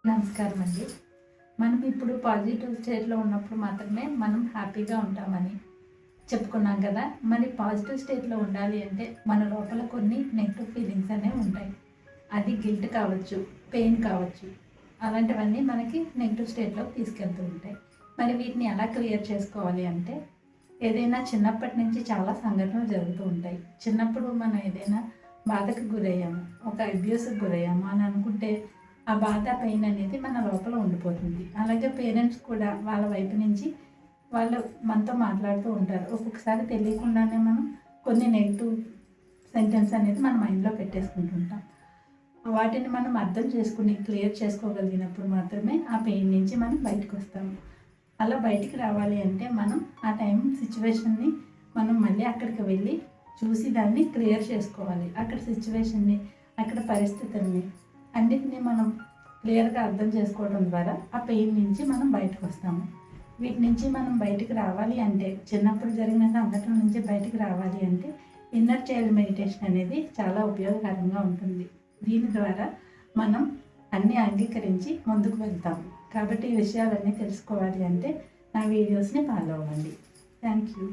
నమస్కారం అండి. మనం ఇప్పుడు పాజిటివ్ స్టేట్లో ఉన్నప్పుడు మాత్రమే మనం హ్యాపీగా ఉంటామని చెప్పుకున్నాం కదా! మరి పాజిటివ్ స్టేట్లో ఉండాలి అంటే మన లోపల కొన్ని నెగెటివ్ ఫీలింగ్స్ అనేవి ఉంటాయి. అది గిల్ట్ కావచ్చు, పెయిన్ కావచ్చు. అలాంటివన్నీ మనకి నెగెటివ్ స్టేట్‌లోకి తీసుకెళ్తూ ఉంటాయి. మరి వీటిని ఎలా క్లియర్ చేసుకోవాలి అంటే ఏదైనా చిన్నప్పటి నుంచి చాలా సంఘటనలు జరుగుతూ ఉంటాయి. చిన్నప్పుడు మనం ఏదైనా బాధకు గురయ్యాము, ఒక అబ్యూస్‌కి గురయ్యాము అని అనుకుంటే ఆ బాధ, పెయిన్ అనేది మన లోపల ఉండిపోతుంది. అలాగే పేరెంట్స్ కూడా వాళ్ళ వైపు నుంచి వాళ్ళు మనతో మాట్లాడుతూ ఉంటారు. ఒక్కొక్కసారి తెలియకుండానే మనం కొన్ని నెగెటివ్ సెంటెన్స్ అనేది మన మైండ్‌లో పెట్టేసుకుంటుంటాం. వాటిని మనం అర్థం చేసుకుని క్లియర్ చేసుకోగలిగినప్పుడు మాత్రమే ఆ పెయిన్ నుంచి మనం బయటకొస్తాము. అలా బయటికి రావాలి అంటే మనం ఆ టైం సిచ్యువేషన్‌ని మనం మళ్ళీ అక్కడికి వెళ్ళి చూసి దాన్ని క్లియర్ చేసుకోవాలి. అక్కడ సిచ్యువేషన్‌ని, అక్కడ పరిస్థితుల్ని అన్నిటిని మనం క్లియర్‌గా అర్థం చేసుకోవడం ద్వారా ఆ పెయిన్ నుంచి మనం బయటకొస్తాము. వీటి నుంచి మనం బయటికి రావాలి అంటే, చిన్నప్పుడు జరిగిన సంఘటన నుంచి బయటికి రావాలి అంటే ఇన్నర్ చైల్డ్ మెడిటేషన్ అనేది చాలా ఉపయోగకరంగా ఉంటుంది. దీని ద్వారా మనం అన్నీ అంగీకరించి ముందుకు వెళ్తాము. కాబట్టి ఈ విషయాలన్నీ తెలుసుకోవాలి అంటే నా వీడియోస్‌ని ఫాలో అవ్వండి. Thank you.